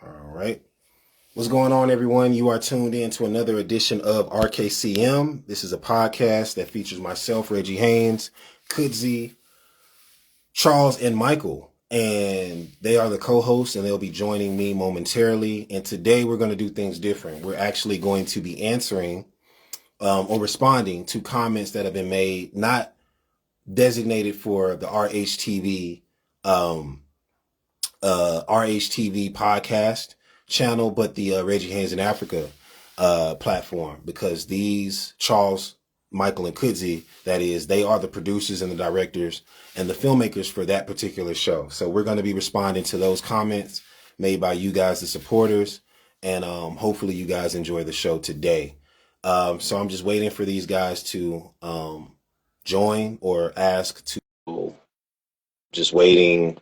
All right. What's going on, everyone? You are tuned in to another edition of RKCM. This is a podcast that features myself, Reggie Haynes, Kudzi, Charles, and Michael. And they are the co-hosts, and they'll be joining me momentarily. And today we're going to do things different. We're actually going to be answering or responding to comments that have been made, not designated for the RHTV RHTV podcast channel, but the Reggie Haynes in Africa platform, because these Charles, Michael, and Kudzi, that is, they are the producers and the directors and the filmmakers for that particular show. So we're going to be responding to those comments made by you guys, the supporters, and hopefully you guys enjoy the show today. So I'm just waiting for these guys to join or ask to. Just waiting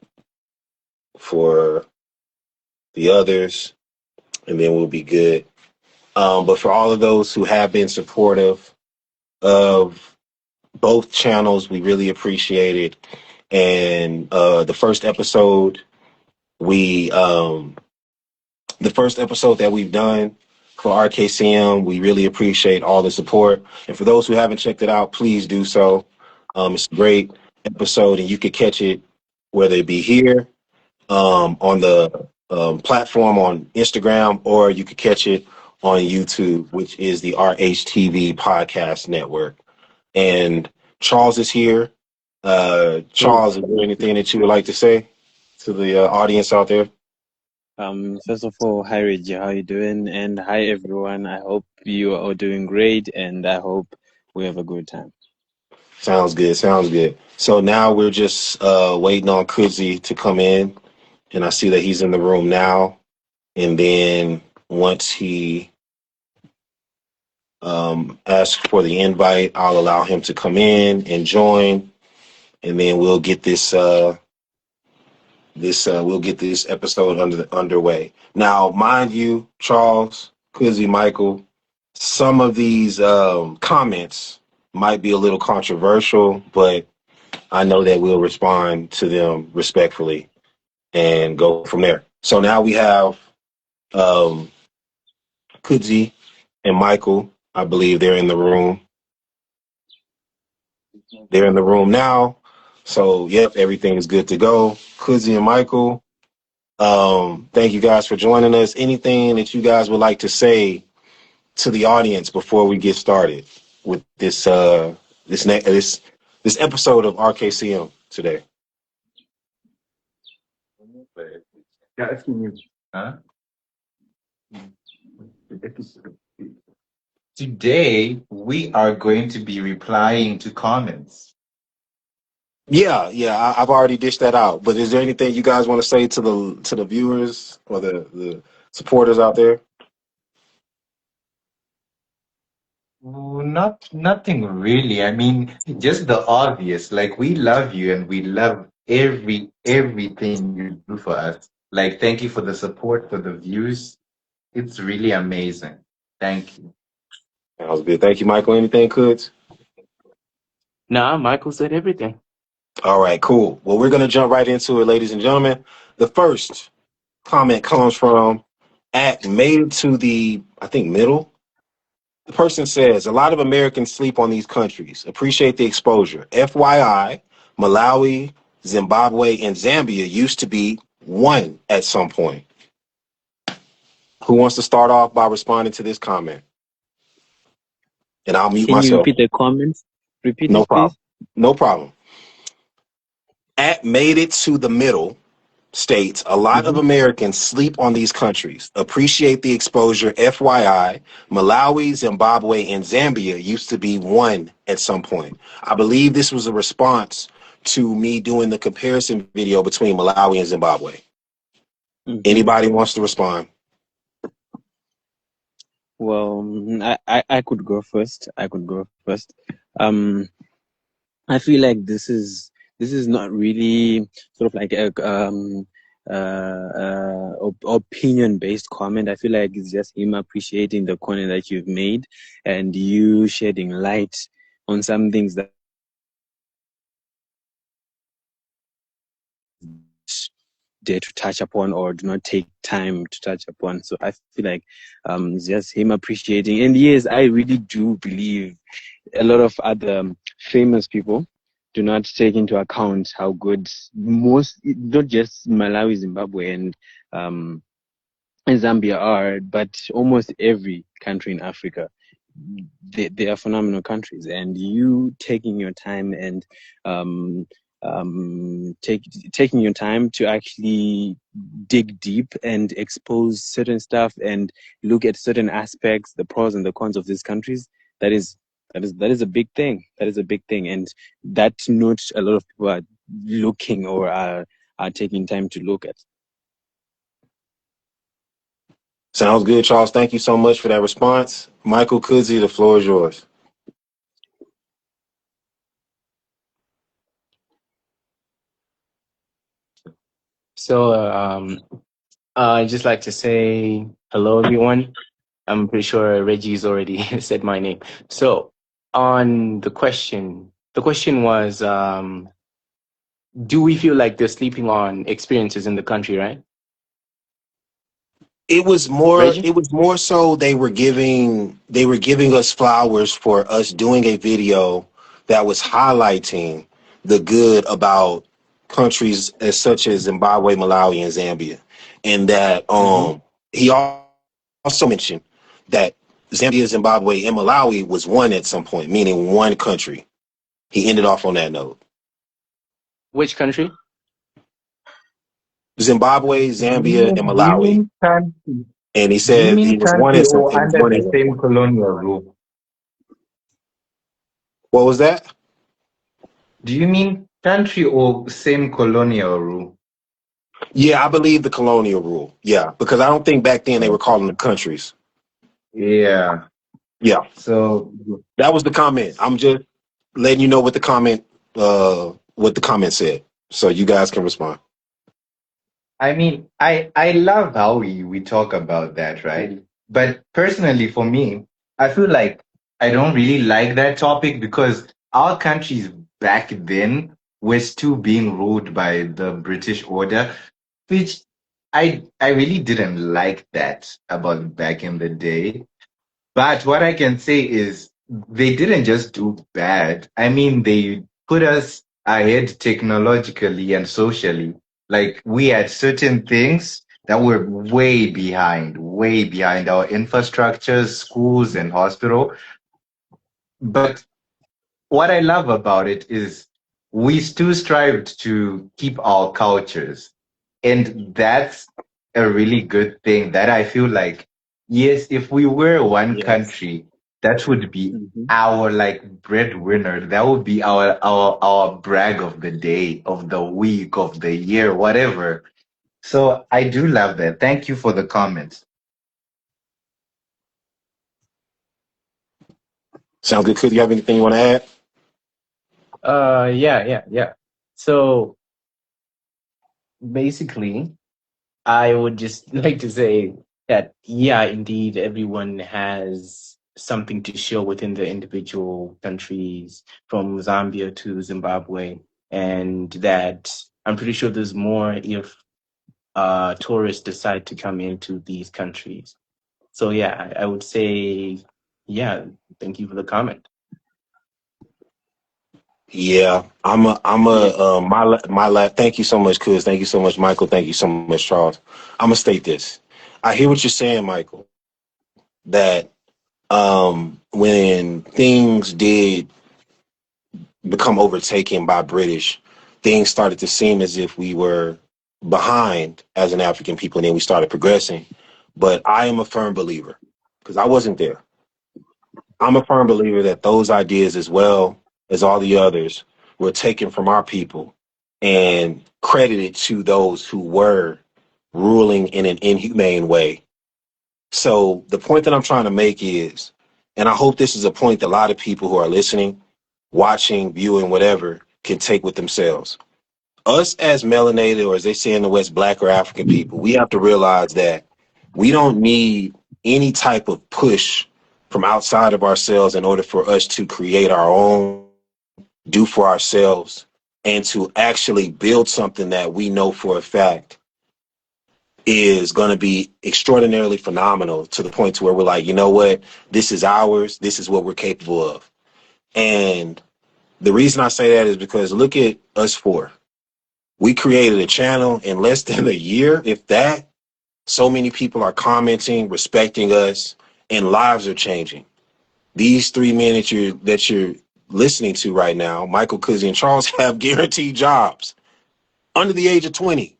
for the others, and then we'll be good. But for all of those who have been supportive of both channels, we really appreciate it. And the first episode that we've done for RKCM, we really appreciate all the support. And for those who haven't checked it out, please do so. It's a great episode, and you can catch it whether it be here on the platform on Instagram, or you could catch it on YouTube, which is the RHTV Podcast Network. And Charles is here. Charles, is there anything that you would like to say to the audience out there? First of all, hi Reggie, how you doing? And hi everyone. I hope you are all doing great, and I hope we have a good time. Sounds good. Sounds good. So now we're just waiting on Kudzi to come in, and I see that he's in the room now. And then once he asks for the invite, I'll allow him to come in and join, and then we'll get this episode underway. Now, mind you, Charles, Kudzi, Michael, some of these comments might be a little controversial, but I know that we'll respond to them respectfully and go from there. So now we have Kudzi and Michael. I believe they're in the room. They're in the room now. So, yep, everything is good to go. Kudzi and Michael, thank you guys for joining us. Anything that you guys would like to say to the audience before we get started with this episode of RKCM today? Today, we are going to be replying to comments. Yeah, I've already dished that out. But is there anything you guys want to say to the viewers or the supporters out there? Nothing really. I mean, just the obvious. Like, we love you and we love everything you do for us. Like, thank you for the support, for the views. It's really amazing. Thank you. That was good. Thank you, Michael. Anything, Kudz? Nah, Michael said everything. All right, cool. Well, we're going to jump right into it, ladies and gentlemen. The first comment comes from made it to the, I think, middle. The person says, a lot of Americans sleep on these countries. Appreciate the exposure. FYI, Malawi, Zimbabwe, and Zambia used to be one at some point. Who wants to start off by responding to this comment? And I'll mute myself. Can you repeat the comments? Repeat No it, problem. please. No problem. Made it to the middle states, a lot of Americans sleep on these countries. Appreciate the exposure. FYI, Malawi, Zimbabwe, and Zambia used to be one at some point. I believe this was a response to me doing the comparison video between Malawi and Zimbabwe. Anybody wants to respond? Well, I could go first. I feel like this is not really sort of like a opinion-based comment. I feel like it's just him appreciating the content that you've made and you shedding light on some things that dare to touch upon or do not take time to touch upon. So I feel like it's just him appreciating. And yes, I really do believe a lot of other famous people do not take into account how good most, not just Malawi, Zimbabwe, and Zambia are, but almost every country in Africa. They are phenomenal countries, and you taking your time and taking your time to actually dig deep and expose certain stuff and look at certain aspects, the pros and the cons of these countries. That is a big thing. That is a big thing, and that not a lot of people are looking or are taking time to look at. Sounds good, Charles. Thank you so much for that response. Michael Kudzi, the floor is yours. So I'd just like to say hello, everyone. I'm pretty sure Reggie's already said my name. So on the question was, do we feel like they're sleeping on experiences in the country, right? It was Reggie? more so they were giving us flowers for us doing a video that was highlighting the good about countries as such as Zimbabwe, Malawi, and Zambia. And that he also mentioned that Zambia, Zimbabwe, and Malawi was one at some point, meaning one country. He ended off on that note. Which country? Zimbabwe, Zambia, and Do you Malawi. mean country? And he Do you said he mean was one country at some or he was under one the at one same point. colonial rule? What was that? Do you mean country or same colonial rule? Yeah, I believe the colonial rule. Yeah, because I don't think back then they were calling them countries. Yeah. Yeah, So that was the comment. I'm just letting you know what the comment said, so you guys can respond. I mean, I love how we talk about that, right? But personally, for me, I feel like I don't really like that topic because our countries back then were still being ruled by the British order, which I really didn't like that about back in the day. But what I can say is they didn't just do bad. I mean, they put us ahead technologically and socially. Like we had certain things that were way behind our infrastructures, schools, and hospital. But what I love about it is we still strived to keep our cultures. And that's a really good thing that I feel like, yes, if we were one Yes. country, that would be Mm-hmm. our like breadwinner. That would be our brag of the day, of the week, of the year, whatever. So I do love that. Thank you for the comments. Sounds good. Could you have anything you want to add? Yeah. So basically, I would just like to say that, yeah, indeed, everyone has something to show within the individual countries, from Zambia to Zimbabwe, and that I'm pretty sure there's more if tourists decide to come into these countries. So yeah, I would say, yeah, thank you for the comment. Yeah, thank you so much, Kuz. Thank you so much, Michael. Thank you so much, Charles. I'm gonna state this. I hear what you're saying, Michael, that when things did become overtaken by British, things started to seem as if we were behind as an African people, and then we started progressing. But I am a firm believer, because I wasn't there. I'm a firm believer that those ideas, as well as all the others, were taken from our people and credited to those who were ruling in an inhumane way. So the point that I'm trying to make is, and I hope this is a point that a lot of people who are listening, watching, viewing, whatever, can take with themselves. Us as melanated, or as they say in the West, Black or African people, we have to realize that we don't need any type of push from outside of ourselves in order for us to create our own, do for ourselves, and to actually build something that we know for a fact is going to be extraordinarily phenomenal to the point to where we're like, you know what, this is ours. This is what we're capable of. And the reason I say that is because look at us four. We created a channel in less than a year. If that, so many people are commenting, respecting us, and lives are changing. These three men that you're listening to right now, Michael, Kudzi, and Charles, have guaranteed jobs under the age of 20.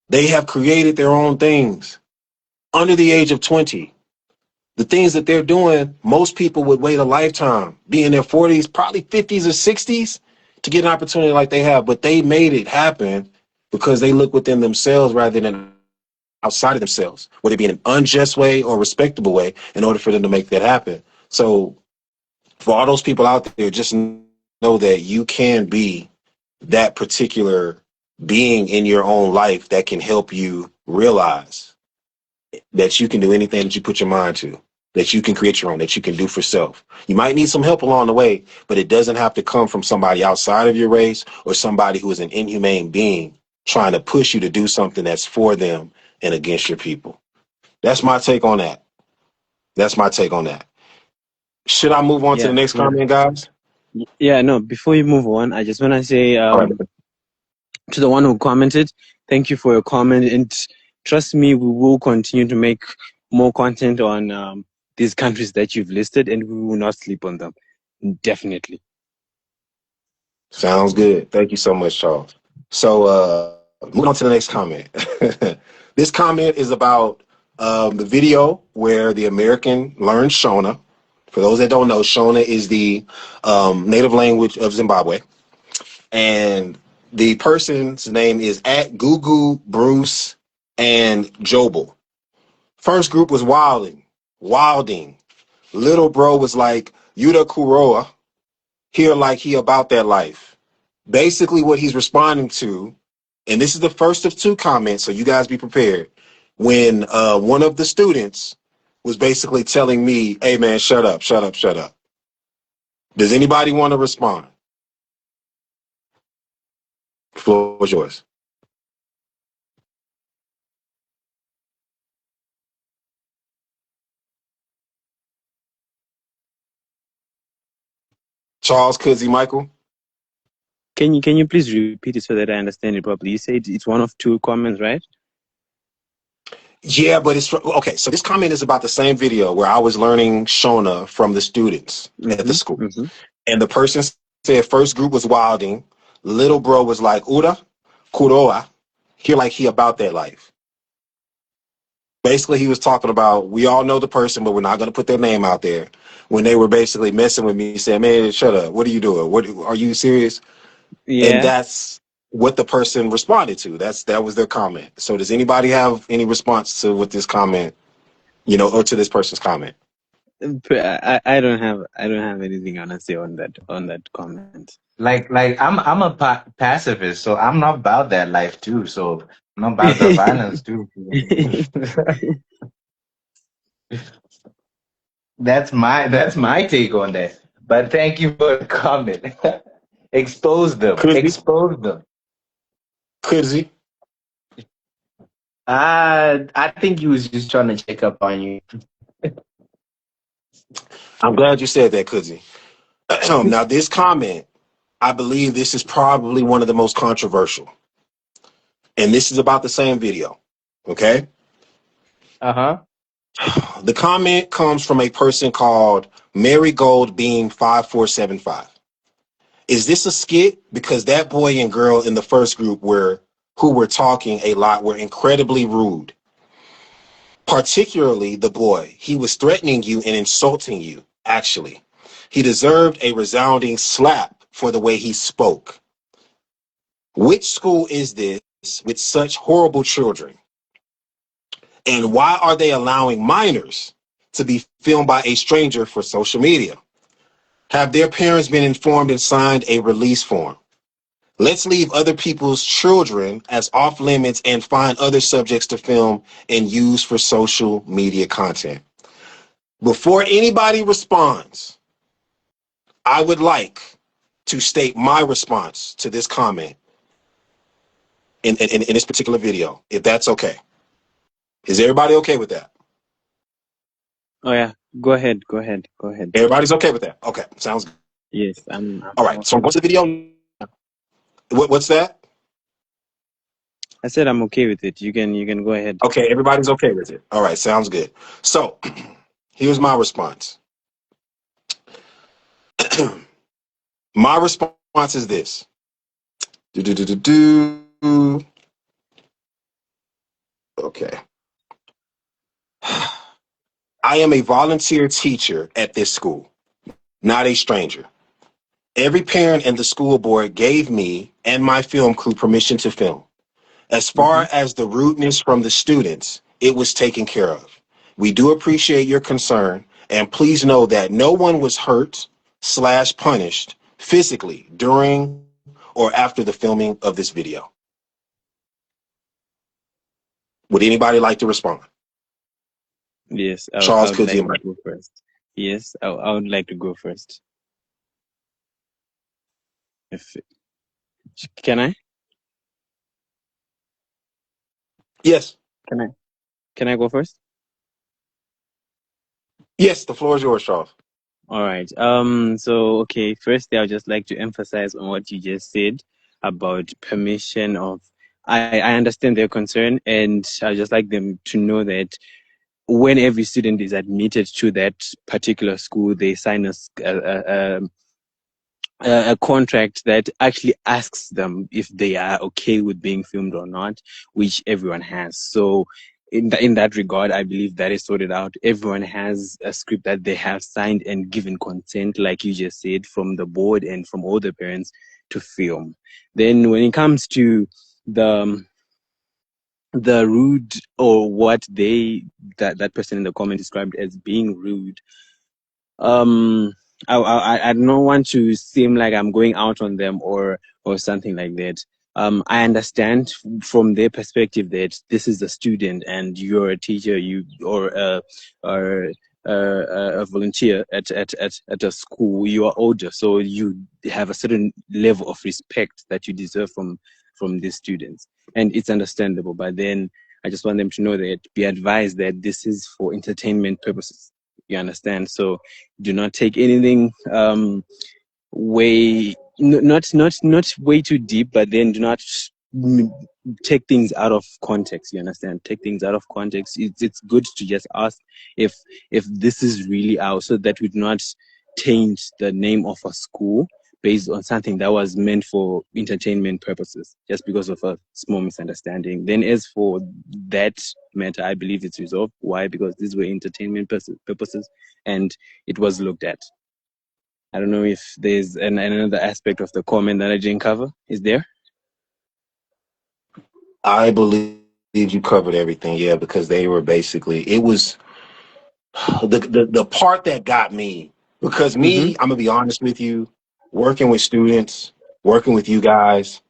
They have created their own things under the age of 20. The things that they're doing, most people would wait a lifetime, be in their 40s, probably 50s or 60s to get an opportunity like they have. But they made it happen because they look within themselves rather than outside of themselves, whether it be in an unjust way or respectable way, in order for them to make that happen. So for all those people out there, just know that you can be that particular being in your own life that can help you realize that you can do anything that you put your mind to, that you can create your own, that you can do for self. You might need some help along the way, but it doesn't have to come from somebody outside of your race or somebody who is an inhumane being trying to push you to do something that's for them and against your people. That's my take on that. That's my take on that. Should I move on to the Yeah, next yeah. comment, guys? Yeah, no, before you move on, I just want to say All right. to the one who commented, thank you for your comment. And trust me, we will continue to make more content on these countries that you've listed, and we will not sleep on them. Definitely. Sounds good. Thank you so much, Charles. So moving on to the next comment. This comment is about the video where the American learned Shona. For those that don't know, Shona is the native language of Zimbabwe. And the person's name is at Gugu, Bruce, and Jobel. First group was Wilding. Little bro was like, Yuda Kuroa, here like he about that life. Basically what he's responding to, and this is the first of two comments, so you guys be prepared. When one of the students was basically telling me, hey man, shut up. Does anybody want to respond? The floor is yours. Charles, Kudzi, Michael? Can you please repeat it so that I understand it properly? You said it's one of two comments, right? Yeah, but it's okay. So this comment is about the same video where I was learning Shona from the students at the school. Mm-hmm. And the person said first group was Wilding. Little bro was like, Uda, Kuroa, here like he about that life. Basically, he was talking about, we all know the person, but we're not going to put their name out there. When they were basically messing with me, saying, man, shut up. What are you doing? What are you serious? And Yeah. that's what the person responded to. That was their comment. So does anybody have any response to what this comment, or to this person's comment? I don't have anything honestly on that comment. Like I'm a pacifist, so I'm not about that life too. So I'm not about the violence too. That's my take on that. But thank you for the comment. Expose them. Kudzi? Expose them. Kudzi? I think he was just trying to check up on you. I'm glad you said that, Kudzi. Now, this comment, I believe this is probably one of the most controversial. And this is about the same video. Okay? Uh-huh. The comment comes from a person called Marigold Beam 5475. Is this a skit? Because that boy and girl in the first group who were talking a lot were incredibly rude. Particularly the boy. He was threatening you and insulting you, actually. He deserved a resounding slap for the way he spoke. Which school is this with such horrible children? And why are they allowing minors to be filmed by a stranger for social media? Have their parents been informed and signed a release form? Let's leave other people's children as off limits and find other subjects to film and use for social media content. Before anybody responds, I would like to state my response to this comment. in this particular video, if that's okay. Is everybody okay with that? Oh yeah, go ahead. Everybody's okay with that? Okay, sounds good. Yes, I'm All right, so okay I'm going with to the it. video. What's that? I said I'm okay with it. You can go ahead. Okay, everybody's okay with it. All right, sounds good. So here's my response. My response is this. Okay. I am a volunteer teacher at this school, not a stranger. Every parent and the school board gave me and my film crew permission to film. As far as the rudeness from the students, it was taken care of. We do appreciate your concern, and please know that no one was hurt/punished physically during or after the filming of this video. Would anybody like to respond? Yes, I Charles, would Kudzi, like and to Mike. go first. Yes, I would like to go first. If can I? Yes. Can I go first? Yes, the floor is yours, Charles. All right. So okay, firstly, I would just like to emphasize on what you just said about permission of. I understand their concern, and I just like them to know that when every student is admitted to that particular school, they sign a contract that actually asks them if they are okay with being filmed or not, which everyone has. So in that regard, I believe that is sorted out. Everyone has a script that they have signed and given consent, like you just said, from the board and from all the parents to film. Then when it comes to the rude, or what that person in the comment described as being rude, I don't want to seem like I'm going out on them or something like that. I understand from their perspective that this is a student and you're a teacher, or a volunteer at a school. You are older, so you have a certain level of respect that you deserve from these students, and it's understandable. But then I just want them to know that, be advised that this is for entertainment purposes. You understand? So do not take anything not way too deep, but then do not take things out of context. You understand? Take things out of context. It's good to just ask if this is really out, so that we do not taint the name of a school based on something that was meant for entertainment purposes, just because of a small misunderstanding. Then as for that matter, I believe it's resolved. Why? Because these were entertainment purposes, and it was looked at. I don't know if there's another aspect of the comment that I didn't cover. Is there? I believe you covered everything, yeah, because they were basically, it was the part that got me, because me, I'm gonna be honest with you, working with students, working with you guys,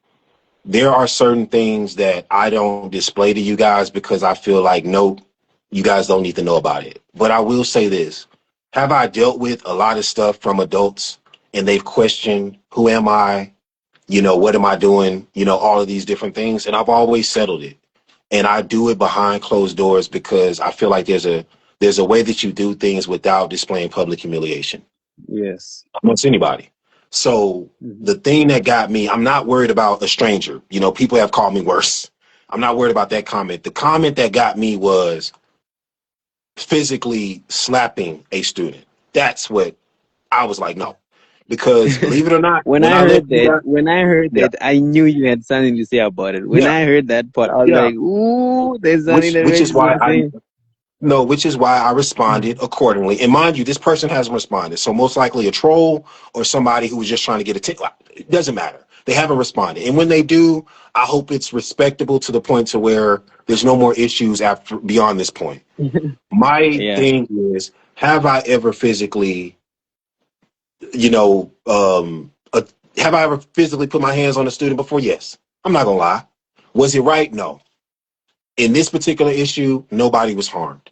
there are certain things that I don't display to you guys because I feel like, nope, you guys don't need to know about it. But I will say this. Have I dealt with a lot of stuff from adults and they've questioned, who am I? You know, what am I doing? You know, all of these different things. And I've always settled it. And I do it behind closed doors because I feel like there's a way that you do things without displaying public humiliation Yes. amongst anybody. So the thing that got me, I'm not worried about a stranger. You know, people have called me worse. I'm not worried about that comment. The comment that got me was physically slapping a student. That's what I was like, no. Because believe it or not, When when I I let heard you that, guys, yeah, I knew you had something to say about it. When yeah, I heard that part, I was yeah. like, "Ooh, there's something Which that which is Reggie's why gonna say." which is why I responded accordingly. And mind you, this person hasn't responded. So most likely a troll or somebody who was just trying to get attention. It doesn't matter. They haven't responded. And when they do, I hope it's respectable to the point to where there's no more issues after beyond this point. My Yeah. thing is, have I ever physically, you know, have I ever physically put my hands on a student before? Yes. I'm not gonna lie. Was it right? No. In this particular issue, nobody was harmed.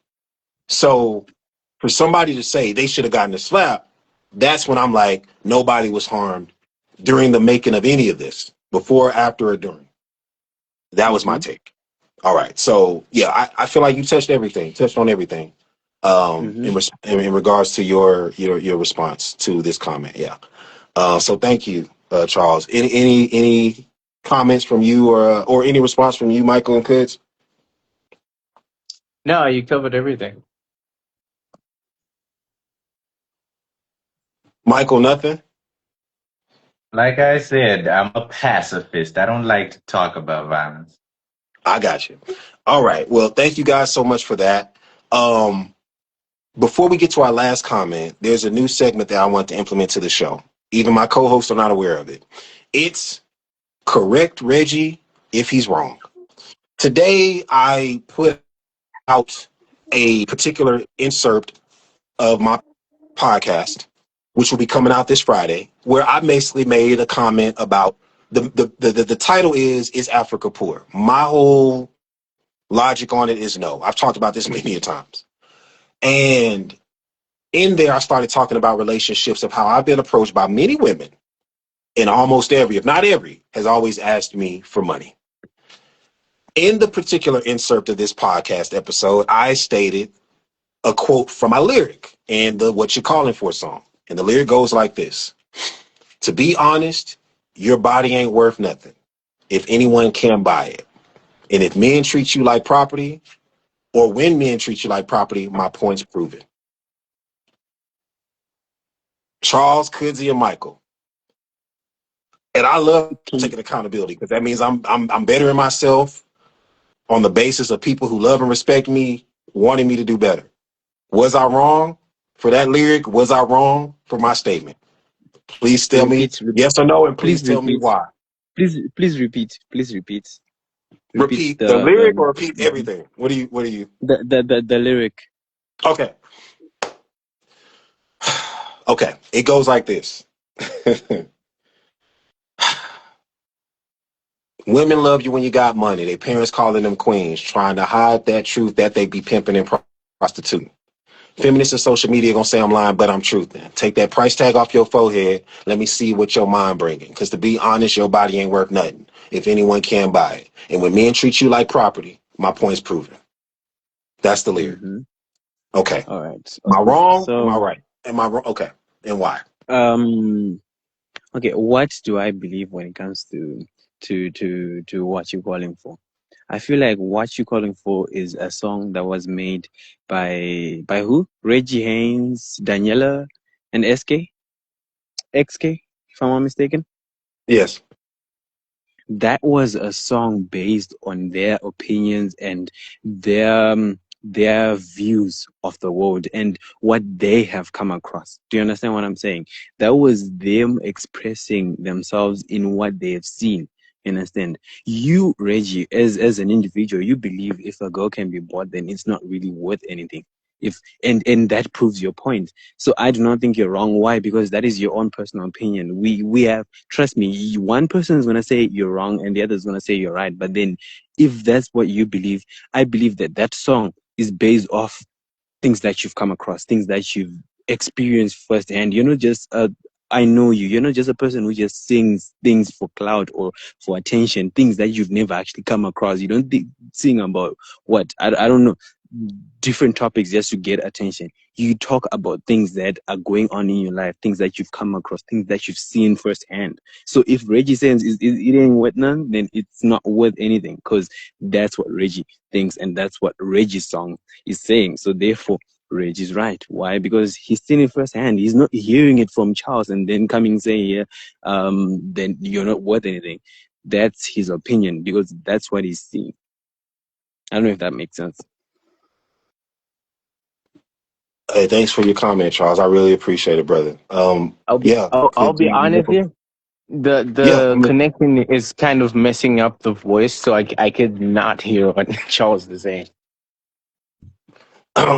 So for somebody to say they should have gotten a slap, that's when I'm like, nobody was harmed during the making of any of this, before, after, or during. That was my take. All right. So yeah, I feel like you touched on everything. In regards to your response to this comment. Yeah. So thank you, Charles. Any comments from you or any response from you, Michael and Kudz? No, you covered everything. Michael, nothing? Like I said, I'm a pacifist. I don't like to talk about violence. I got you. All right. Well, thank you guys so much for that. Before we get to our last comment, there's a new segment that I want to implement to the show. Even my co-hosts are not aware of it. It's Correct Reggie if he's wrong. Today, I put out a particular insert of my podcast, which will be coming out this Friday, where I basically made a comment about the title is Africa poor? My whole logic on it is no. I've talked about this many times. And in there, I started talking about relationships of how I've been approached by many women, and almost every, if not every, has always asked me for money. In the particular insert of this podcast episode, I stated a quote from my lyric and the What You Calling For song. And the lyric goes like this: to be honest, your body ain't worth nothing if anyone can buy it. And if men treat you like property, or when men treat you like property, my point's proven. Charles, Kudzi, and Michael. And I love taking accountability because that means I'm bettering myself on the basis of people who love and respect me, wanting me to do better. Was I wrong for that lyric? Was I wrong for my statement? Please tell me yes or no, and please tell me why. Please repeat. Repeat the lyric or repeat everything? What do you? The lyric. Okay. Okay. It goes like this. Women love you when you got money. Their parents calling them queens, trying to hide that truth that they be pimping and prostituting. Feminists and social media gonna say I'm lying, but I'm truthing. Take that price tag off your forehead. Let me see what your mind bringing. Because to be honest, your body ain't worth nothing if anyone can buy it. And when men treat you like property, my point's proven. That's the lyric. Okay. All right. Am I wrong? Am I right? Am I wrong? Okay. And why? Okay. What do I believe when it comes to what you're calling for? I feel like What You Calling For is a song that was made by who? Reggie Haynes, Daniella, and XK, if I'm not mistaken. Yes. That was a song based on their opinions and their views of the world and what they have come across. Do you understand what I'm saying? That was them expressing themselves in what they have seen. You understand? You, Reggie, as an individual, you believe if a girl can be bought, then it's not really worth anything. And that proves your point. So I do not think you're wrong. Why? Because that is your own personal opinion. We have, trust me, one person is gonna say you're wrong and the other is gonna say you're right. But then if that's what you believe, I believe that song is based off things that you've come across, things that you've experienced firsthand. You're not just I know you. You're not just a person who just sings things for clout or for attention, things that you've never actually come across. You don't sing about what? I don't know, different topics just to get attention. You talk about things that are going on in your life, things that you've come across, things that you've seen firsthand. So if Reggie says it ain't worth none, then it's not worth anything because that's what Reggie thinks and that's what Reggie's song is saying. So therefore, Reggie's right. Why? Because he's seen it firsthand. He's not hearing it from Charles and then coming and saying, yeah, then you're not worth anything. That's his opinion because that's what he's seeing. I don't know if that makes sense. Hey, thanks for your comment, Charles. I really appreciate it, brother. I'll be honest here. The connection is kind of messing up the voice, so I could not hear what Charles is saying.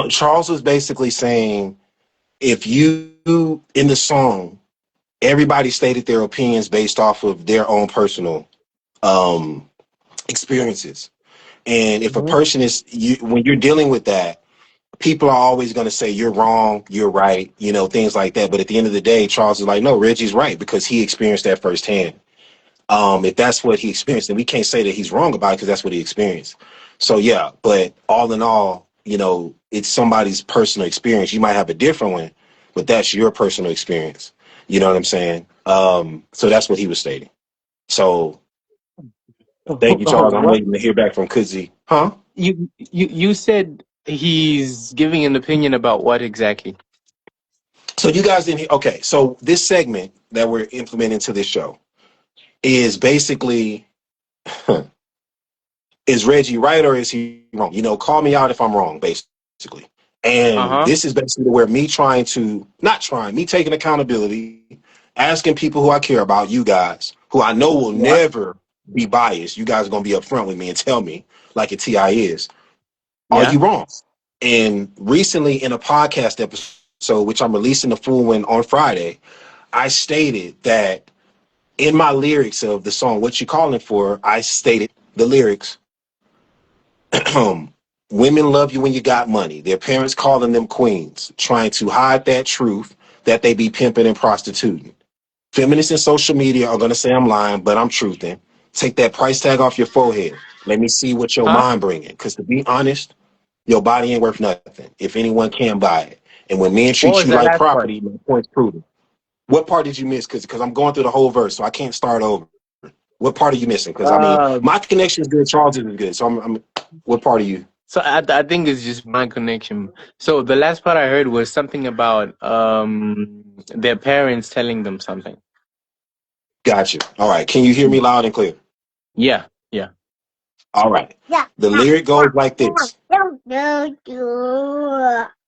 Charles was basically saying, if you in the song, everybody stated their opinions based off of their own personal experiences, and if a person is when you're dealing with that, people are always going to say you're wrong, you're right, things like that. But at the end of the day, Charles is like, no, Reggie's right because he experienced that firsthand. If that's what he experienced, then we can't say that he's wrong about it because that's what he experienced. So yeah, but all in all, you know, it's somebody's personal experience. You might have a different one, but that's your personal experience. You know what I'm saying? So that's what he was stating. So thank you, Charles. I'm What waiting to hear back from Kudzi. Huh? you said he's giving an opinion about what exactly? So you guys didn't hear. Okay, so this segment that we're implementing to this show is basically is Reggie right or is he wrong? You know, call me out if I'm wrong, basically. And Uh-huh. this is basically where me trying to, not trying, me taking accountability, asking people who I care about, you guys, who I know will Yeah. never be biased. You guys are going to be upfront with me and tell me, like a TI is, are Yeah. you wrong? And recently in a podcast episode, which I'm releasing the full one on Friday, I stated that in my lyrics of the song, What You Calling For, I stated the lyrics, women love you when you got money. Their parents calling them queens, trying to hide that truth that they be pimping and prostituting. Feminists in social media are going to say I'm lying, but I'm truthing. Take that price tag off your forehead. Let me see what your Huh? mind bringing. Because to be honest, your body ain't worth nothing if anyone can buy it. And when men What treat was you the like last part? property, my point's proven. What part did you miss? Because I'm going through the whole verse, so I can't start over. What part are you missing? Because I mean, Um, my connection is good, Charles is good. So I'm what part are you? so I think it's just my connection. So the last part I heard was something about their parents telling them something. Got you. All right. Can you hear me loud and clear? Yeah, yeah. All right. The lyric goes like this.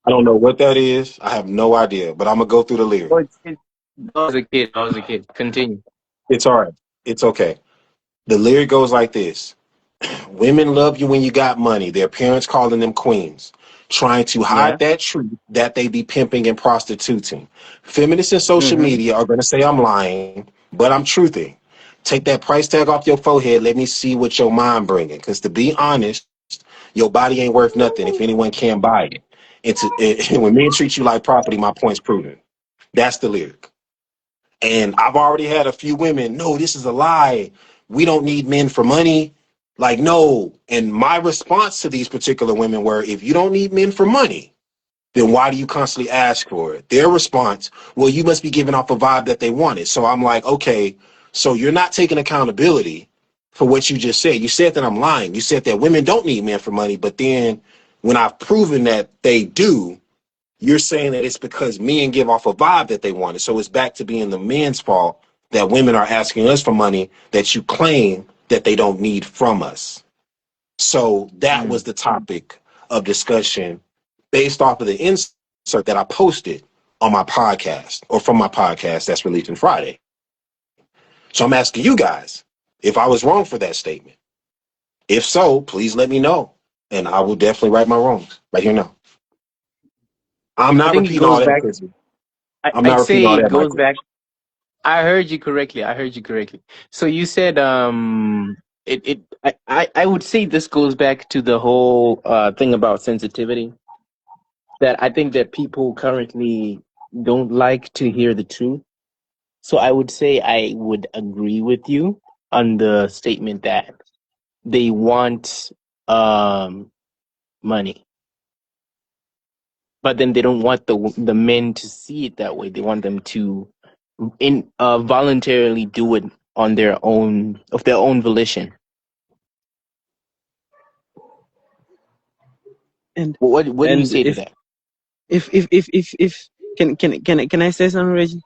I don't know what that is. I have no idea, but I'm gonna go through the Oh, lyric. I was a kid. I was a kid. Continue. It's all right. It's okay. The lyric goes like this. Women love you when you got money. Their parents calling them queens, trying to Yeah. hide that truth that they be pimping and prostituting. Feminists in social Mm-hmm. media are going to say I'm lying, but I'm truthing. Take that price tag off your forehead. Let me see what your mind bringing. Because to be honest, your body ain't worth nothing if anyone can buy it. When men treat you like property, my point's proven. That's the lyric. And I've already had a few women, no, this is a lie. We don't need men for money. Like, no. And my response to these particular women were, if you don't need men for money, then why do you constantly ask for it? Their response, well, you must be giving off a vibe that they wanted. So I'm like, okay, so you're not taking accountability for what you just said. You said that I'm lying. You said that women don't need men for money. But then when I've proven that they do, you're saying that it's because men give off a vibe that they wanted. So it's back to being the men's fault that women are asking us for money that you claim that they don't need from us. So that was Mm. the topic of discussion based off of the insert that I posted on my podcast or from my podcast that's released on Friday. So I'm asking you guys if I was wrong for that statement. If so, please let me know. And I will definitely right my wrongs right here now. I'm I not think it repeating all goes that, back. Chris. I'm I'd not repeating say all it that, goes Michael. back. I heard you correctly. I heard you correctly. So you said I would say this goes back to the whole thing about sensitivity, that I think that people currently don't like to hear the truth. So I would say I would agree with you on the statement that they want money, but then they don't want the men to see it that way. They want them to voluntarily do it on their own, of their own volition. And What do you and say to that? if can I say something, Reggie?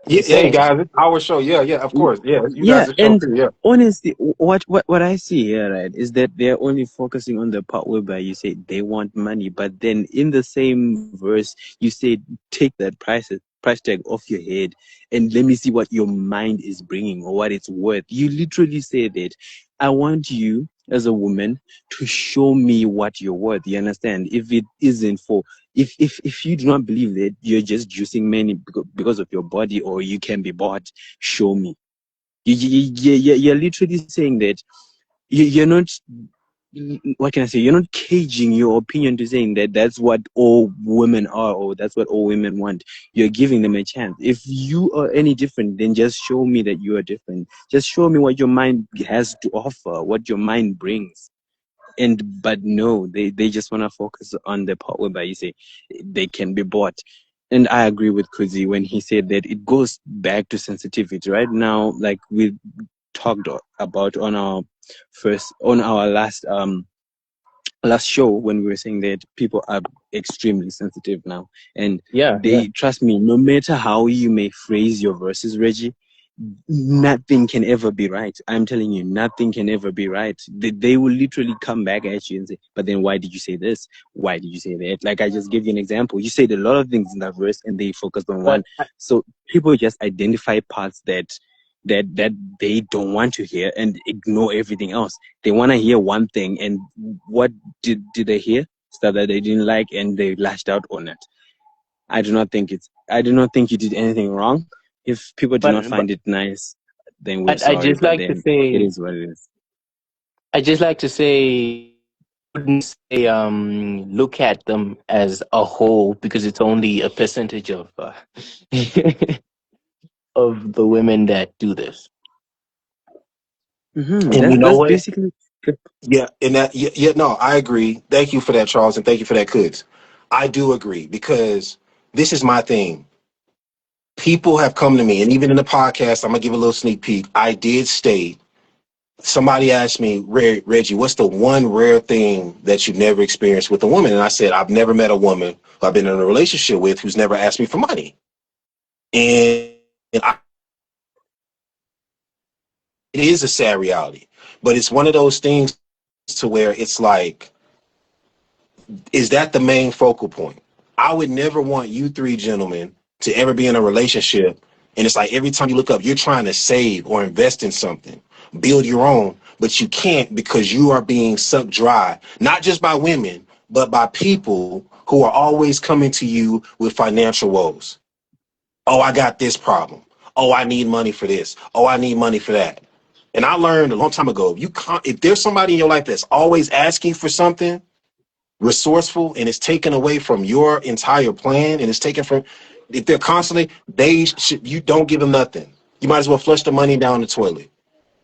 Yeah, hey Say. guys, it's our show. Yeah, yeah, of course. Yeah, it's you Yeah, guys' show and too. Yeah. honestly, what I see here, right, is that they're only focusing on the part whereby you say they want money, but then in the same verse you say take that price tag off your head and let me see what your mind is bringing or what it's worth. You literally say that I want you as a woman to show me what you're worth. You understand? If it isn't for if you do not believe that you're just juicing men because of your body or you can be bought, show me. You're literally saying that you're not what can I say? You're not caging your opinion to saying that that's what all women are or that's what all women want. You're giving them a chance. If you are any different, then just show me that you are different. Just show me what your mind has to offer, what your mind brings. But no, they just want to focus on the part whereby you say they can be bought. And I agree with Kudzi when he said that it goes back to sensitivity. Right now, like we talked about on our last show, when we were saying that people are extremely sensitive now, and Yeah, they trust me, no matter how you may phrase your verses, Reggie, nothing can ever be right. I'm telling you, nothing can ever be right. They will literally come back at you and say, but then why did you say this? Why did you say that? Like I just gave you an example. You said a lot of things in that verse and they focused on but one. So people just identify parts that they don't want to hear and ignore everything else. They want to hear one thing, and what did they hear? Stuff that they didn't like and they lashed out on it. I do not think you did anything wrong. If people do not but find it nice, then we're but I sorry, just but like to then it say is what it is. I just like to say wouldn't say look at them as a whole because it's only a percentage of of the women that do this. And you know That's what? basically Yeah, and that yeah, no, I agree. Thank you for that, Charles, and thank you for that, Kuds. I do agree because this is my thing. People have come to me, and even in the podcast, I'm gonna give a little sneak peek. I did state somebody asked me, Reggie, what's the one rare thing that you've never experienced with a woman? And I said, I've never met a woman who I've been in a relationship with who's never asked me for money. And it is a sad reality, but it's one of those things to where it's like, is that the main focal point? I would never want you three gentlemen to ever be in a relationship. And it's like every time you look up, you're trying to save or invest in something, build your own, but you can't because you are being sucked dry, not just by women, but by people who are always coming to you with financial woes. Oh, I got this problem. Oh, I need money for this. Oh, I need money for that. And I learned a long time ago, if there's somebody in your life that's always asking for something, resourceful, and it's taken away from your entire plan, and it's taken from, if they're constantly, you don't give them nothing. You might as well flush the money down the toilet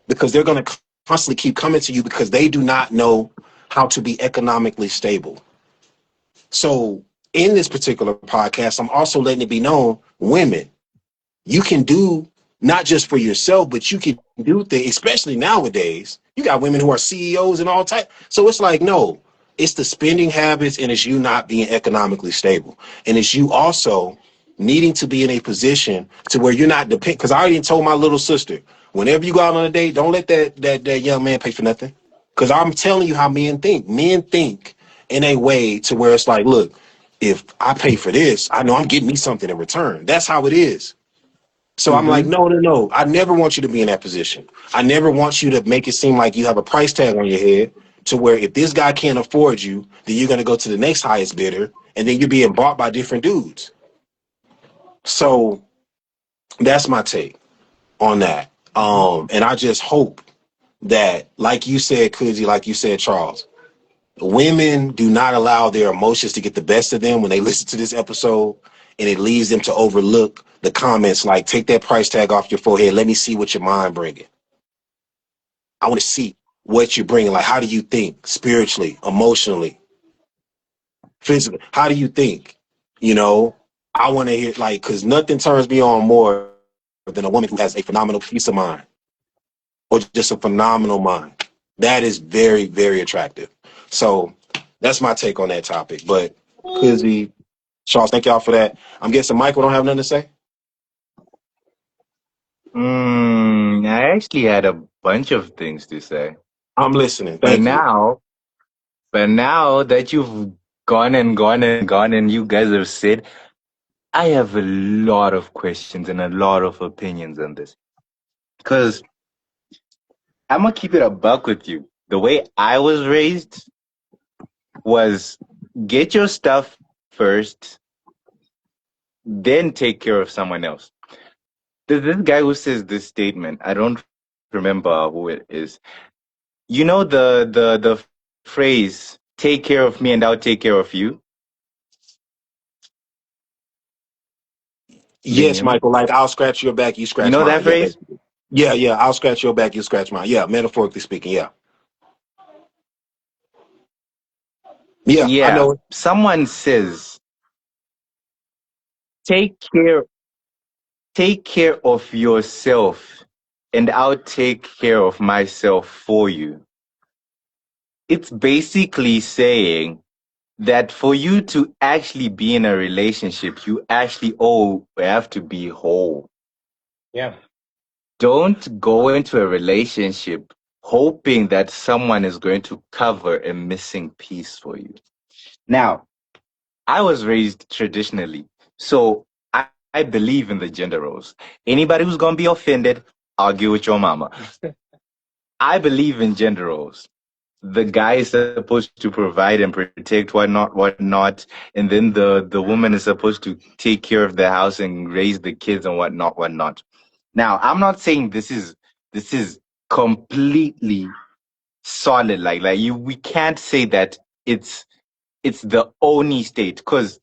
because they're going to constantly keep coming to you because they do not know how to be economically stable. So in this particular podcast, I'm also letting it be known, women, you can do not just for yourself, but you can do things, especially nowadays. You got women who are CEOs and all type. So it's like, no, it's the spending habits and it's you not being economically stable. And it's you also needing to be in a position to where you're not dependent. Because I already told my little sister, whenever you go out on a date, don't let that young man pay for nothing. Because I'm telling you how men think. Men think in a way to where it's like, look, if I pay for this, I know I'm getting me something in return. That's how it is. So I'm like, mm-hmm. no, no, no. I never want you to be in that position. I never want you to make it seem like you have a price tag on your head to where if this guy can't afford you, then you're going to go to the next highest bidder and then you're being bought by different dudes. So that's my take on that. And I just hope that, like you said, Kudzi, like you said, Charles, women do not allow their emotions to get the best of them when they listen to this episode, and it leads them to overlook the comments like, take that price tag off your forehead. Let me see what your mind bringing. I want to see what you're bringing. Like, how do you think spiritually, emotionally, physically? How do you think? You know, I want to hear, like, because nothing turns me on more than a woman who has a phenomenal peace of mind or just a phenomenal mind. That is very, very attractive. So that's my take on that topic. But Kudzi, Charles, thank y'all for that. I'm guessing Michael don't have nothing to say. I actually had a bunch of things to say, I'm listening. but Thank you. now, but now that you've gone and gone and gone, and you guys have said, I have a lot of questions and a lot of opinions on this. Because I'm gonna keep it a buck with you. The way I was raised was get your stuff first, then take care of someone else. There's this guy who says this statement. I don't remember who it is. You know the phrase, take care of me and I'll take care of you? Can you Yes, hear me? Michael. Like I'll scratch your back, you You scratch know mine. that Yeah, phrase? basically. Yeah, yeah. I'll scratch your back, you scratch mine. Yeah, metaphorically speaking. Yeah, yeah. I Yeah. know it. Someone says, take care, take care of yourself and I'll take care of myself for you. It's basically saying that for you to actually be in a relationship, you actually have to be whole. Yeah. Don't go into a relationship hoping that someone is going to cover a missing piece for you. Now, I was raised traditionally, so I believe in the gender roles. Anybody who's going to be offended, argue with your mama. I believe in gender roles. The guy is supposed to provide and protect whatnot, and then the woman is supposed to take care of the house and raise the kids and whatnot. Now, I'm not saying this is completely solid. Like we can't say that it's the only state, because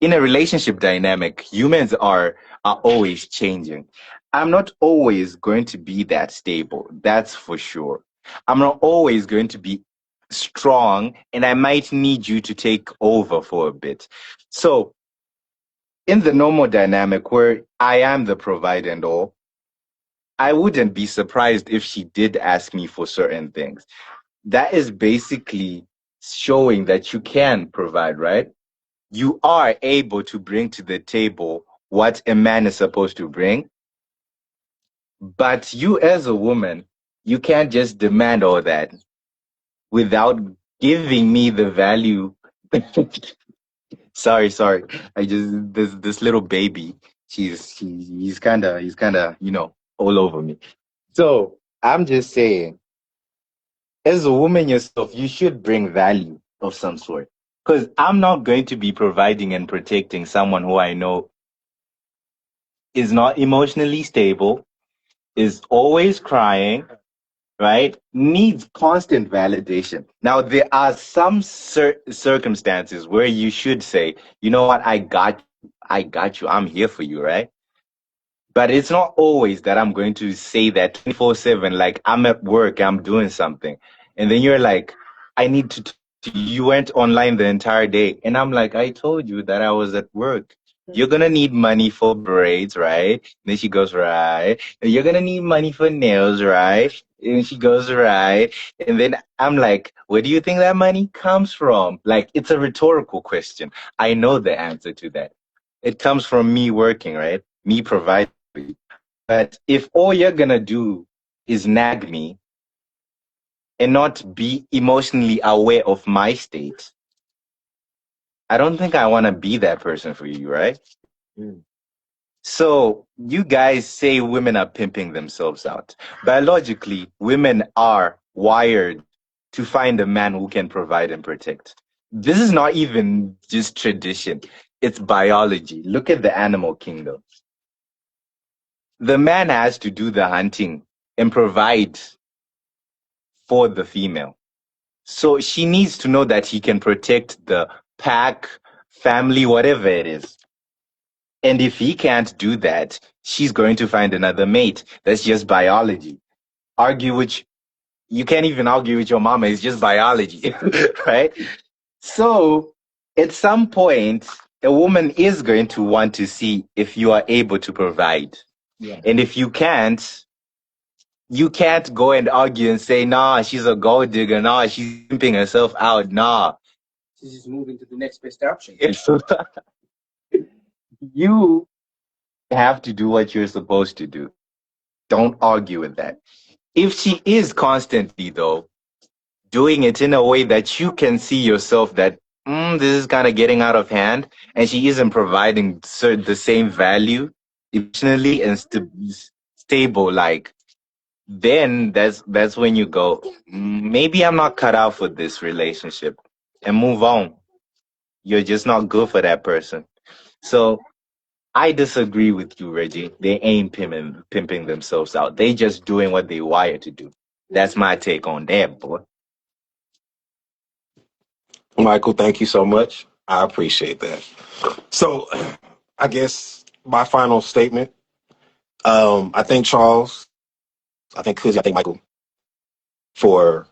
in a relationship dynamic, humans are always changing. I'm not always going to be that stable, that's for sure. I'm not always going to be strong, and I might need you to take over for a bit. So, in the normal dynamic where I am the provider and all, I wouldn't be surprised if she did ask me for certain things. That is basically showing that you can provide, right? You are able to bring to the table what a man is supposed to bring, but you as a woman, you can't just demand all that without giving me the value. Sorry. I just this little baby. He's kind of all over me. So I'm just saying, as a woman yourself, you should bring value of some sort. Because I'm not going to be providing and protecting someone who I know is not emotionally stable, is always crying, right? Needs constant validation. Now, there are some circumstances where you should say, you know what, I got you, I'm here for you, right? But it's not always that I'm going to say that 24/7, like I'm at work, I'm doing something. And then you're like, I need to, you went online the entire day. And I'm like, I told you that I was at work. You're going to need money for braids, right? And then she goes, right. And you're going to need money for nails, right? And she goes, right. And then I'm like, where do you think that money comes from? Like, it's a rhetorical question. I know the answer to that. It comes from me working, right? Me providing. But if all you're gonna do is nag me and not be emotionally aware of my state, I don't think I want to be that person for you, right? Mm. So you guys say women are pimping themselves out. Biologically, women are wired to find a man who can provide and protect. This is not even just tradition. It's biology. Look at the animal kingdom. The man has to do the hunting and provide for the female. So she needs to know that he can protect the pack, family, whatever it is. And if he can't do that, she's going to find another mate. That's just biology. Argue with, you can't even argue with your mama. It's just biology, right? So at some point, a woman is going to want to see if you are able to provide. Yeah. And if you can't go and argue and say, nah, she's a gold digger. Nah, she's pimping herself out. Nah. She's just moving to the next best option. You have to do what you're supposed to do. Don't argue with that. If she is constantly, though, doing it in a way that you can see yourself that this is kind of getting out of hand, and she isn't providing the same value emotionally and stable, like, then that's when you go, maybe I'm not cut out for this relationship, and move on. You're just not good for that person. So I disagree with you, Reggie. They ain't pimping themselves out. They just doing what they wired to do. That's my take on that, boy. Michael, thank you so much. I appreciate that. So, I guess my final statement. I thank Charles. I thank Kudzi. I thank Michael for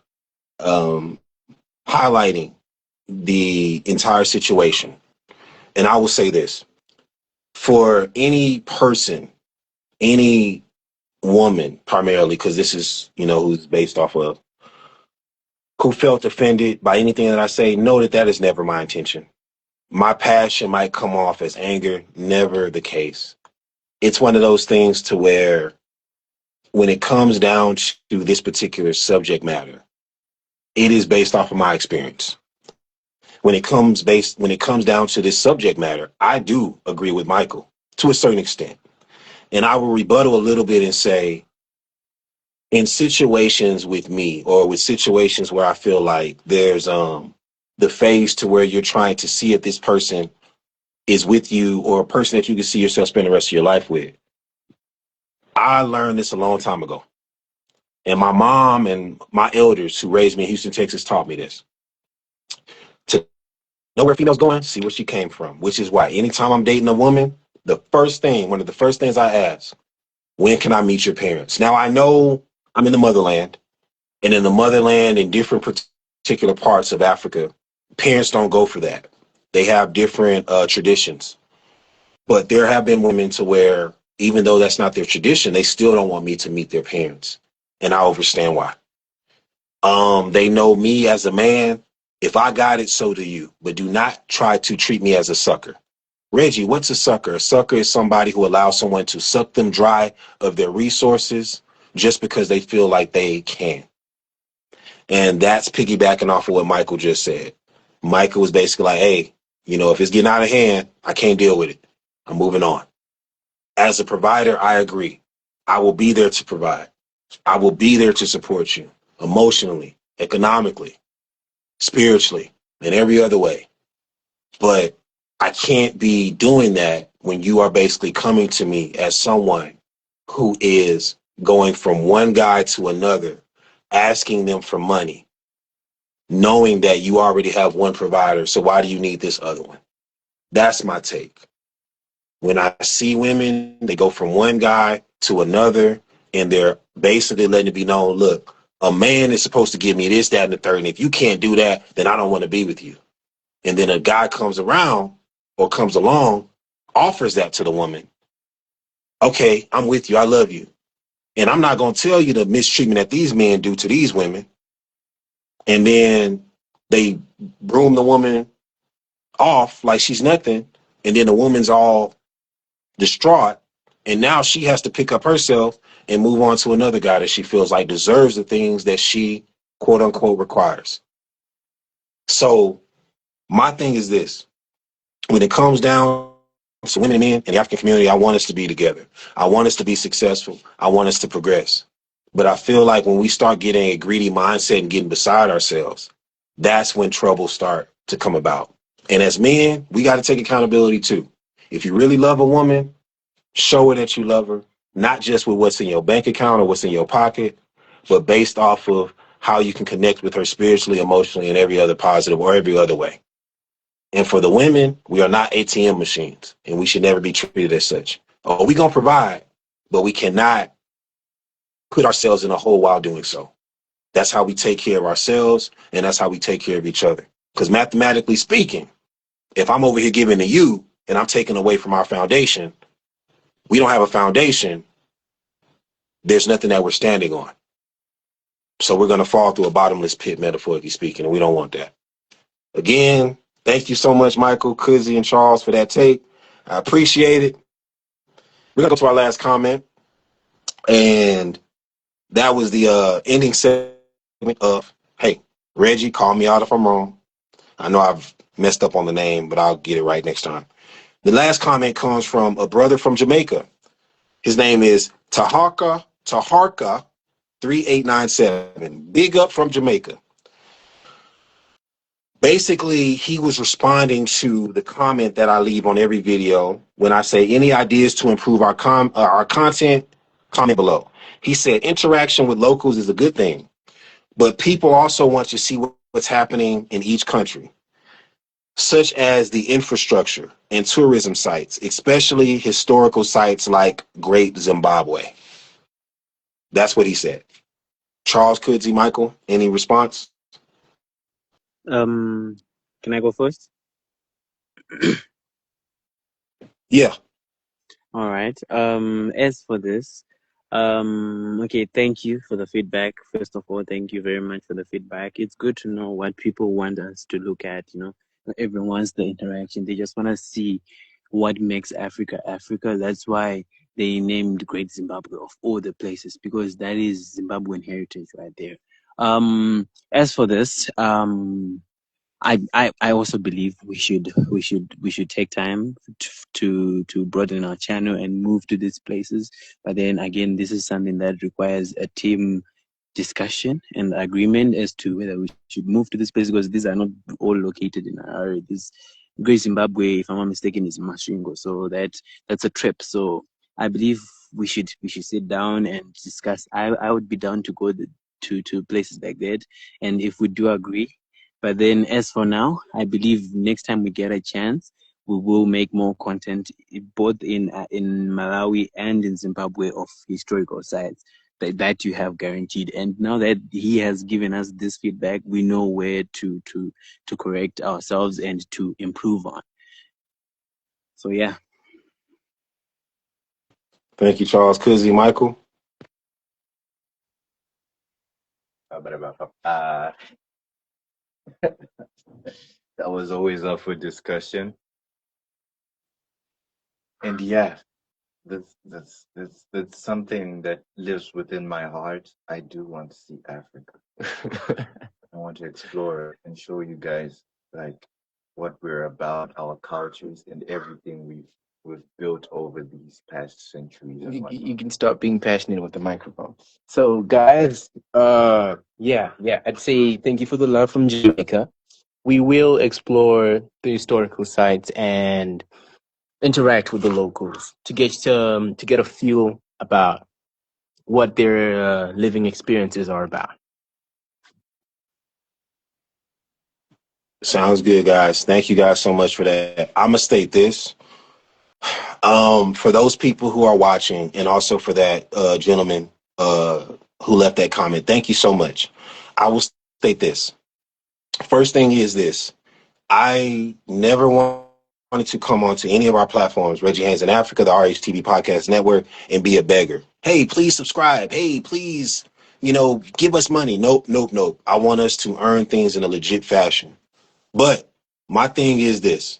highlighting the entire situation. And I will say this: for any person, any woman, primarily, because this is who's based off of, who felt offended by anything that I say, know that that is never my intention. My passion might come off as anger, never the case. It's one of those things to where when it comes down to this particular subject matter, it is based off of my experience. When it comes down to this subject matter, I do agree with Michael to a certain extent. And I will rebuttal a little bit and say, in situations with me, or with situations where I feel like there's the phase to where you're trying to see if this person is with you, or a person that you can see yourself spend the rest of your life with. I learned this a long time ago. And my mom and my elders who raised me in Houston, Texas taught me this. To know where a female's going, see where she came from, which is why anytime I'm dating a woman, one of the first things I ask, when can I meet your parents? Now, I know I'm in the motherland, and in the motherland, in different particular parts of Africa, parents don't go for that. They have different traditions. But there have been women to where, even though that's not their tradition, they still don't want me to meet their parents. And I understand why. They know me as a man. If I got it, so do you. But do not try to treat me as a sucker. Reggie, what's a sucker? A sucker is somebody who allows someone to suck them dry of their resources just because they feel like they can. And that's piggybacking off of what Michael just said. Michael was basically like, hey, if it's getting out of hand, I can't deal with it. I'm moving on. As a provider, I agree. I will be there to provide. I will be there to support you emotionally, economically, spiritually, and every other way. But I can't be doing that when you are basically coming to me as someone who is going from one guy to another, asking them for money, knowing that you already have one provider. So why do you need this other one? That's my take. When I see women, they go from one guy to another, and they're basically letting it be known, look, a man is supposed to give me this, that, and the third. And if you can't do that, then I don't want to be with you. And then a guy comes around or comes along, offers that to the woman. Okay, I'm with you. I love you. And I'm not going to tell you the mistreatment that these men do to these women. And then they broom the woman off like she's nothing. And then the woman's all distraught. And now she has to pick up herself and move on to another guy that she feels like deserves the things that she, quote unquote, requires. So my thing is this: when it comes down to women and men in the African community, I want us to be together. I want us to be successful. I want us to progress. But I feel like when we start getting a greedy mindset and getting beside ourselves, that's when trouble start to come about. And as men, we got to take accountability too. If you really love a woman, show her that you love her, not just with what's in your bank account or what's in your pocket, but based off of how you can connect with her spiritually, emotionally, and every other positive or every other way. And for the women, we are not ATM machines, and we should never be treated as such. Oh, we're going to provide, but we cannot put ourselves in a hole while doing so. That's how we take care of ourselves, and that's how we take care of each other. Because mathematically speaking, if I'm over here giving to you and I'm taking away from our foundation, we don't have a foundation, there's nothing that we're standing on. So we're going to fall through a bottomless pit, metaphorically speaking, and we don't want that. Again, thank you so much, Michael, Kudzi, and Charles, for that take. I appreciate it. We're going to go to our last comment, and that was the ending segment of, hey, Reggie, call me out if I'm wrong. I know I've messed up on the name, but I'll get it right next time. The last comment comes from a brother from Jamaica. His name is Taharka 3897. Big up from Jamaica. Basically, he was responding to the comment that I leave on every video when I say any ideas to improve our content, comment below. He said interaction with locals is a good thing, but people also want to see what's happening in each country. such as the infrastructure and tourism sites, especially historical sites like Great Zimbabwe. That's what he said. Charles, Kudzi, Michael, any response? Can I go first? Yeah. All right. As for this, okay, thank you for the feedback. First of all, thank you very much for the feedback. It's good to know what people want us to look at, everyone wants the interaction. They just want to see what makes Africa Africa. That's why they named Great Zimbabwe of all the places, because that is Zimbabwean heritage right there. As for this, I also believe we should take time to broaden our channel and move to these places. But then again, this is something that requires a team discussion and agreement as to whether we should move to this place, because these are not all located in Harare. This Great Zimbabwe, if I'm not mistaken, is Masvingo, so that's a trip. So I believe we should sit down and discuss. I would be down to go to places like that, and if we do agree. But then, as for now, I believe next time we get a chance, we will make more content, both in Malawi and in Zimbabwe, of historical sites that you have guaranteed. And now that he has given us this feedback, we know where to correct ourselves and to improve on. So yeah. Thank you, Charles. Kudzi, Michael. That was always up for discussion. And yeah, that's something that lives within my heart. I do want to see Africa. I want to explore and show you guys like what we're about, our cultures, and everything we've built over these past centuries. And You can start being passionate with the microphone. So, guys, yeah, I'd say thank you for the love from Jamaica. We will explore the historical sites and interact with the locals to get a feel about what their living experiences are about. Sounds good, guys. Thank you guys so much for that. I'm gonna state this. For those people who are watching, and also for that gentleman who left that comment, thank you so much. I will state this. First thing is this. I never wanted to come onto any of our platforms, Reggie Haynes in Africa, the RHTV Podcast Network, and be a beggar. Hey, please subscribe. Hey, please, give us money. Nope. I want us to earn things in a legit fashion. But my thing is this.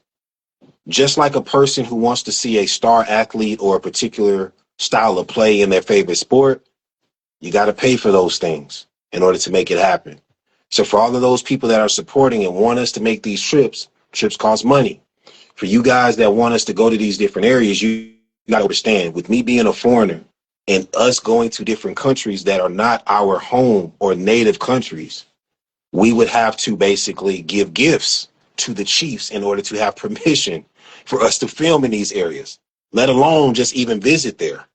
Just like a person who wants to see a star athlete or a particular style of play in their favorite sport, you got to pay for those things in order to make it happen. So for all of those people that are supporting and want us to make these trips cost money. For you guys that want us to go to these different areas, you got to understand, with me being a foreigner and us going to different countries that are not our home or native countries, we would have to basically give gifts to the chiefs in order to have permission for us to film in these areas, let alone just even visit there.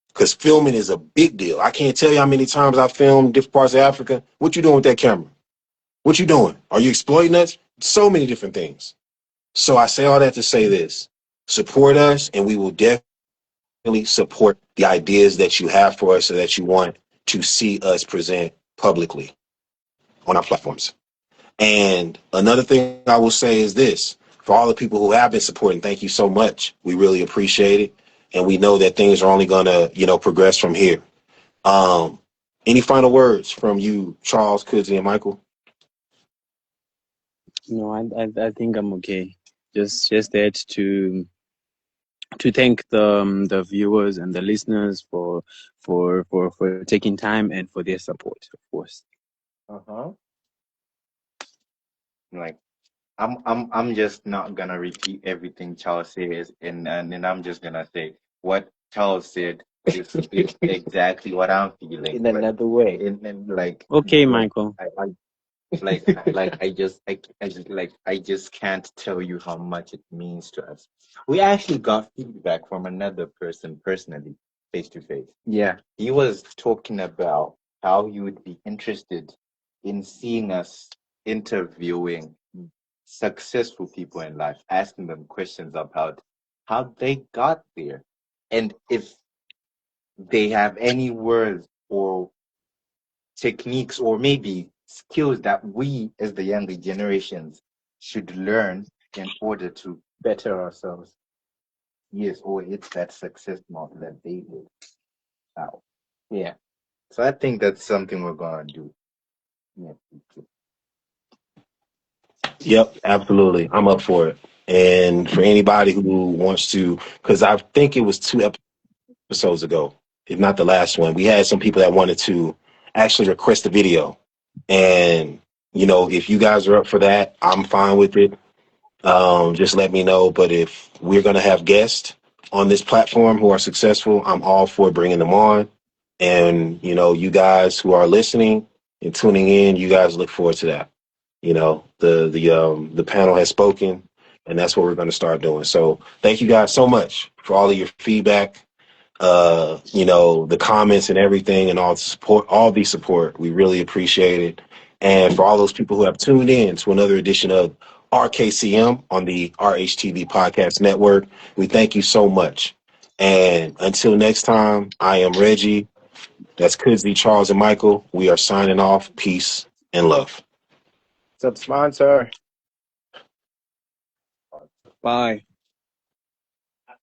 Because filming is a big deal. I can't tell you how many times I filmed different parts of Africa. What you doing with that camera? What you doing? Are you exploiting us? So many different things. So I say all that to say this. Support us, and we will definitely support the ideas that you have for us, so that you want to see us present publicly on our platforms. And another thing I will say is this. For all the people who have been supporting, thank you so much. We really appreciate it. And we know that things are only going to, progress from here. Any final words from you, Charles, Kudzi, and Michael? No, I think I'm okay. Just that to thank the viewers and the listeners for taking time and for their support, of course. like I'm just not gonna repeat everything Charles says, and I'm just gonna say what Charles said is exactly what I'm feeling. In another way. Okay, Michael. I just can't tell you how much it means to us. We actually got feedback from another person personally, face to face. Yeah. He was talking about how he would be interested in seeing us interviewing successful people in life, asking them questions about how they got there, and if they have any words or techniques or maybe skills that we as the younger generations should learn in order to Better ourselves. yes, or hit that success mark that they did now. Yeah. So I think that's something we're gonna do. Yeah. Yep, absolutely. I'm up for it. And for anybody who wants to, because I think it was 2 episodes ago, if not the last one, we had some people that wanted to actually request a video. And, if you guys are up for that, I'm fine with it. Just let me know. But if we're going to have guests on this platform who are successful, I'm all for bringing them on. And, you guys who are listening and tuning in, you guys look forward to that. The panel has spoken, and that's what we're going to start doing. So thank you guys so much for all of your feedback, the comments and everything, and all the support. We really appreciate it. And for all those people who have tuned in to another edition of RKCM on the RHTV Podcast Network, we thank you so much. And until next time, I am Reggie. That's Kudzi, Charles, and Michael. We are signing off. Peace and love. Sub sponsor. Bye.